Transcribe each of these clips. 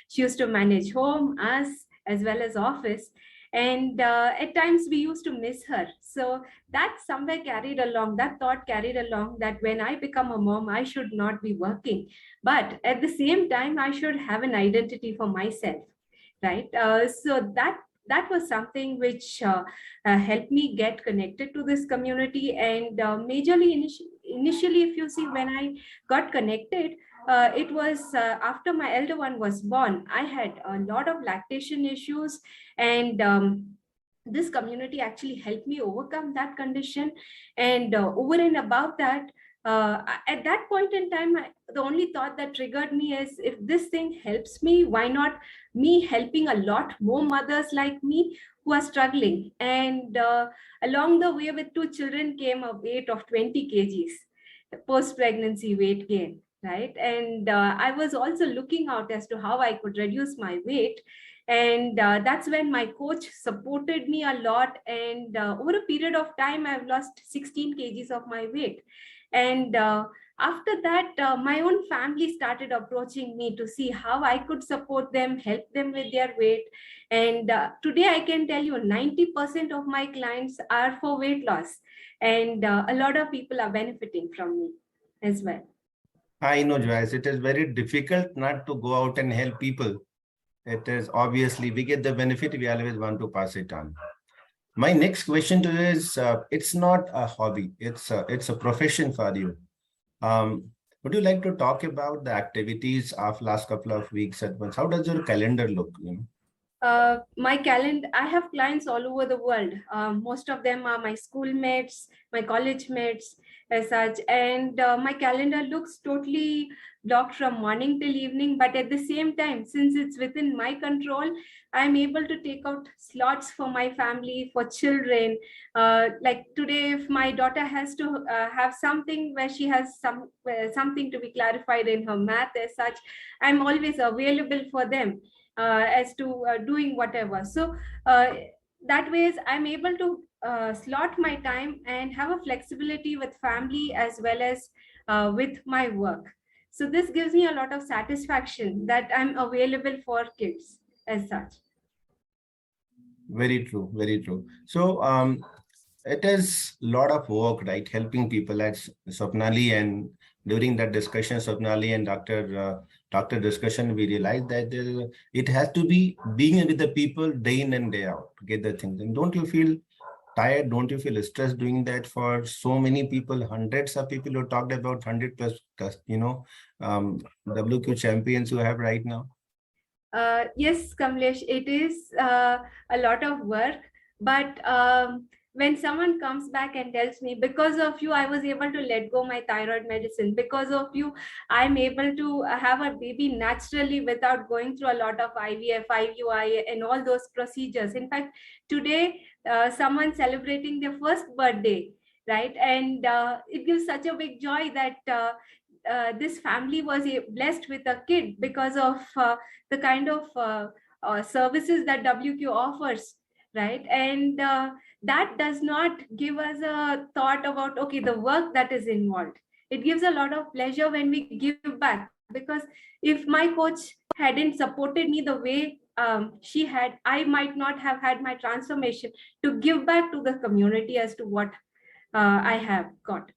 she used to manage home, us, as well as office. And at times we used to miss her. So that somewhere carried along, that thought carried along, that when I become a mom, I should not be working. But at the same time, I should have an identity for myself, right? So that was something which helped me get connected to this community. And majorly initially, if you see, when I got connected, it was after my elder one was born. I had a lot of lactation issues, and this community actually helped me overcome that condition. And over and above that, at that point in time, the only thought that triggered me is, if this thing helps me, why not me helping a lot more mothers like me who are struggling? And along the way, with two children came a weight of 20 kgs, post-pregnancy weight gain, right? And I was also looking out as to how I could reduce my weight. And that's when my coach supported me a lot. And over a period of time, I've lost 16 kgs of my weight. And after that, my own family started approaching me to see how I could support them, help them with their weight. And today I can tell you 90% of my clients are for weight loss. And a lot of people are benefiting from me as well. I know, Joyce, it is very difficult not to go out and help people. It is obviously, we get the benefit, we always want to pass it on. My next question to you is, it's not a hobby, it's a profession for you. Would you like to talk about the activities of last couple of weeks at once? How does your calendar look? My calendar, I have clients all over the world. Most of them are my schoolmates, my college mates as such. And my calendar looks totally blocked from morning till evening. But at the same time, since it's within my control, I'm able to take out slots for my family, for children. Like today, if my daughter has to have something where she has something to be clarified in her math as such, I'm always available for them. As to doing whatever. So that way I'm able to slot my time and have a flexibility with family as well as with my work. So this gives me a lot of satisfaction that I'm available for kids as such. Very true, very true. So it is a lot of work, right? Helping people as Swapnali, and during that discussion, Swapnali and Dr. discussion, we realized that it has to be being with the people day in and day out to get the things. And don't you feel tired? Don't you feel stressed doing that for so many people, hundreds of people who talked about 100 plus, WQ champions you have right now? Yes, Kamlesh, it is a lot of work, but when someone comes back and tells me, because of you, I was able to let go my thyroid medicine. Because of you, I'm able to have a baby naturally without going through a lot of IVF, IUI, and all those procedures. In fact, today, someone celebrating their first birthday, right? And it gives such a big joy that this family was blessed with a kid because of the kind of services that WQ offers, right? And that does not give us a thought about, okay, the work that is involved. It gives a lot of pleasure when we give back, because if my coach hadn't supported me the way she had, I might not have had my transformation to give back to the community as to what I have got.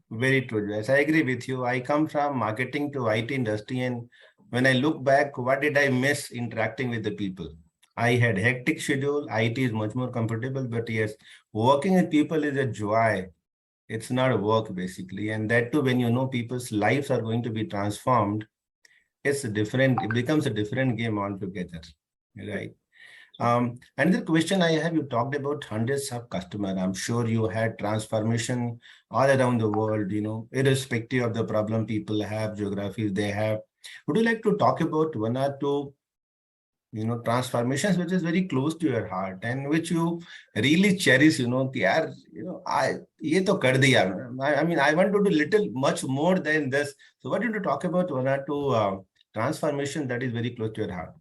Very true, yes. I agree with you. I come from marketing to IT industry, and when I look back, what did I miss interacting with the people? I had hectic schedule. IT is much more comfortable, but yes, working with people is a joy. It's not a work basically. And that too, when you know people's lives are going to be transformed, it's a different, it becomes a different game altogether, right? Another question I have, you talked about hundreds of customers. I'm sure you had transformation all around the world, irrespective of the problem people have, geographies they have. Would you like to talk about one or two, transformations which is very close to your heart and which you really cherish, ye to kar diya. I mean, I want to do little, much more than this. So what did you talk about one or two transformation that is very close to your heart?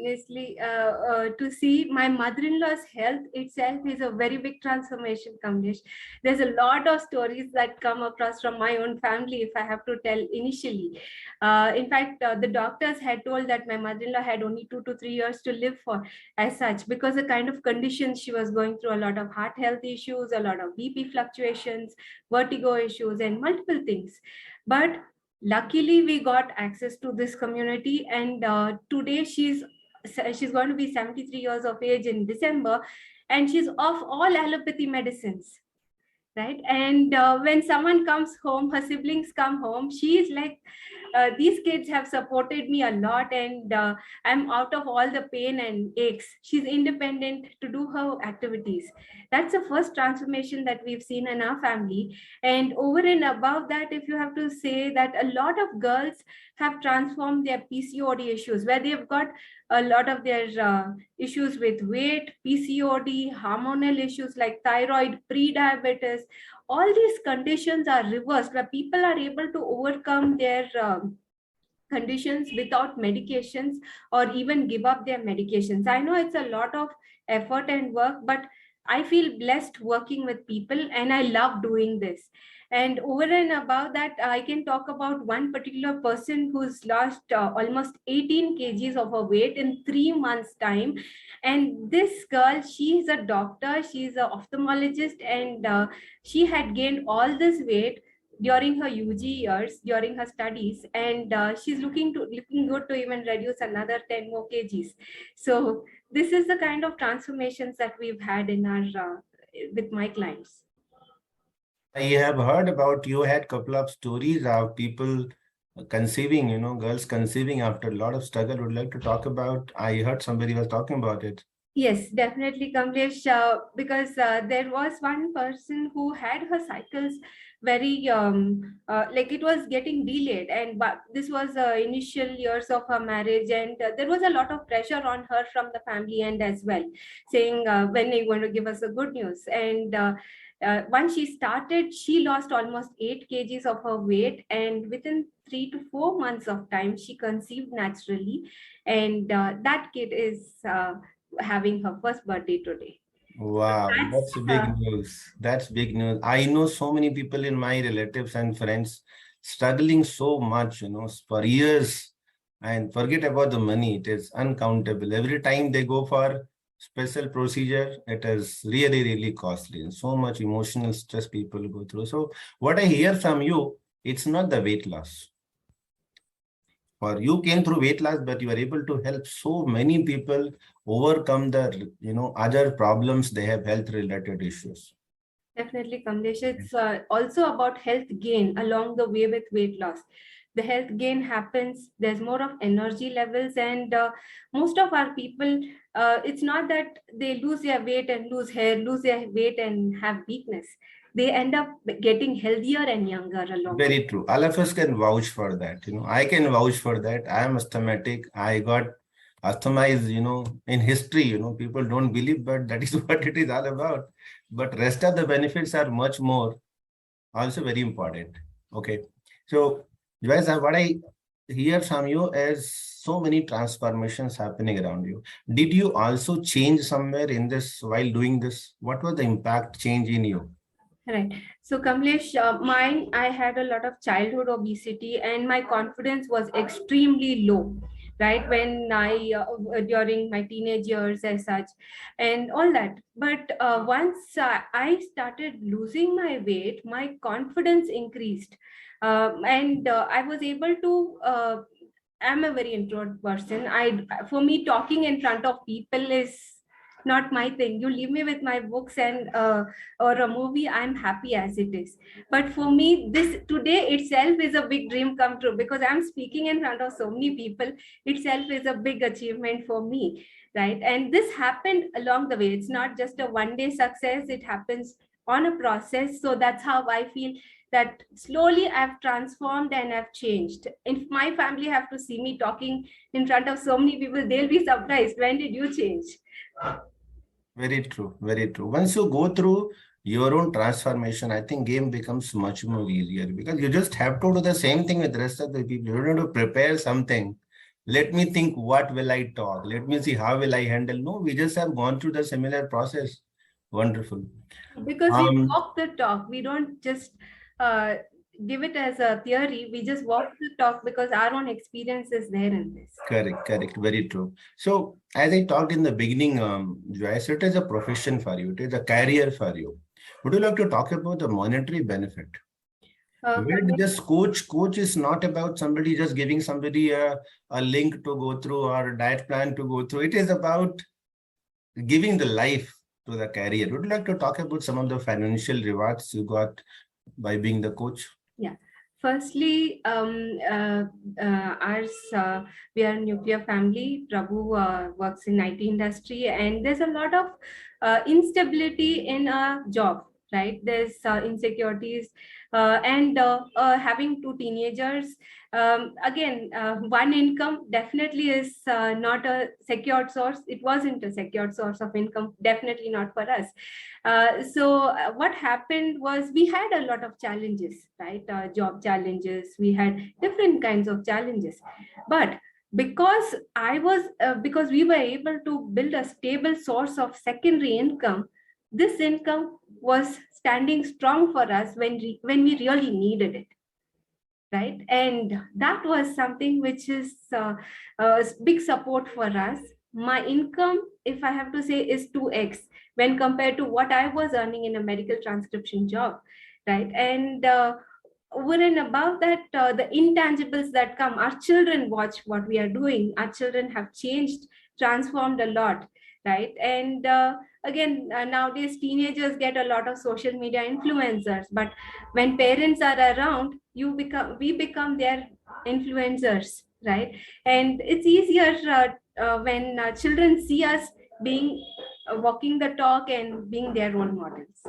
honestly, to see my mother-in-law's health itself is a very big transformation, Kamlesh. There's a lot of stories that come across from my own family, if I have to tell initially. In fact, the doctors had told that my mother-in-law had only 2 to 3 years to live for, as such, because the kind of conditions she was going through, a lot of heart health issues, a lot of BP fluctuations, vertigo issues, and multiple things. But luckily we got access to this community, and today she's going to be 73 years of age in December, and she's off all allopathy medicines, right? And when someone comes home, her siblings come home, she is like, these kids have supported me a lot, and I'm out of all the pain and aches. She's independent to do her activities. That's the first transformation that we've seen in our family. And over and above that, if you have to say that a lot of girls have transformed their PCOD issues, where they've got a lot of their issues with weight, PCOD, hormonal issues like thyroid, pre-diabetes. All these conditions are reversed, where people are able to overcome their conditions without medications, or even give up their medications. I know it's a lot of effort and work, but I feel blessed working with people, and I love doing this. And over and above that, I can talk about one particular person who's lost almost 18 kgs of her weight in 3 months' time. And this girl, she's a doctor, she's an ophthalmologist, and she had gained all this weight during her UG years, during her studies, and she's looking good to even reduce another 10 more kgs. So this is the kind of transformations that we've had in our with my clients. I have heard about you had couple of stories of people conceiving, girls conceiving after a lot of struggle. Would like to talk about. I heard somebody was talking about it. Yes, definitely, Kamlesh, because there was one person who had her cycles very like it was getting delayed, and but this was initial years of her marriage, and there was a lot of pressure on her from the family end as well, saying when are you going to give us the good news. And once she started, she lost almost 8 kgs of her weight, and within 3 to 4 months of time she conceived naturally, and that kid is having her first birthday today. So Wow, that's that's big news. That's big news. I know so many people in my relatives and friends struggling so much, for years, and forget about the money. It is uncountable. Every time they go for special procedure, it is really, really costly, and so much emotional stress people go through. So what I hear from you, it's not the weight loss. Or you came through weight loss, but you are able to help so many people overcome the other problems. They have health related issues. definitely, Kamlesh. It's also about health gain along the way with weight loss. The health gain happens, there's more of energy levels, and most of our people, it's not that they lose their weight and lose hair, lose their weight and have weakness. They end up getting healthier and younger along the way. Very true. All of us can vouch for that. I can vouch for that. I am asthmatic. I got asthma is, in history, people don't believe, but that is what it is all about. But rest of the benefits are much more also very important. Okay. So, Joyce, what I hear from you is so many transformations happening around you. Did you also change somewhere in this while doing this? What was the impact change in you? Right. So, Kamlesh, mine, I had a lot of childhood obesity, and my confidence was extremely low, right? When during my teenage years as such, and all that. But once I started losing my weight, my confidence increased. And I was able to, I'm a very introvert person. For me, talking in front of people is not my thing. You leave me with my books and or a movie, I'm happy as it is. But for me, this today itself is a big dream come true, because I'm speaking in front of so many people itself is a big achievement for me, right? And this happened along the way. It's not just a one day success, it happens on a process. So that's how I feel that slowly I've transformed and I've changed. If my family have to see me talking in front of so many people, they'll be surprised, when did you change? Very true. Very true. Once you go through your own transformation, I think game becomes much more easier, because you just have to do the same thing with the rest of the people. You don't have to prepare something. let me think, what will I talk? Let me see, how will I handle? No, we just have gone through the similar process. Wonderful. Because we Um, walk the talk. We don't just uh, give it as a theory. We just walk the talk because our own experience is there in this. Correct, correct. Very true. So, as I talked in the beginning, Joyce, it is a profession for you. It is a career for you. Would you like to talk about the monetary benefit? Where Coming, this coach is not about somebody just giving somebody a link to go through or a diet plan to go through. It is about giving the life to the career. Would you like to talk about some of the financial rewards you got by being the coach? yeah. Firstly, ours, we are a nuclear family. Prabhu works in IT industry, and there's a lot of instability in a job, right? There's insecurities, and having two teenagers. Again, one income definitely is not a secured source. It wasn't a secured source of income, definitely not for us. So what happened was we had a lot of challenges, right? Job challenges. We had different kinds of challenges, but because we were able to build a stable source of secondary income, this income was standing strong for us when we really needed it, right? And that was something which is a big support for us. My income, if I have to say, is 2x when compared to what I was earning in a medical transcription job, right? And over and above that, the intangibles that come, our children watch what we are doing. Our children have changed, transformed a lot, right? And again, nowadays teenagers get a lot of social media influencers, but when parents are around, we become their influencers, right? And it's easier when children see us being walking the talk and being their role models.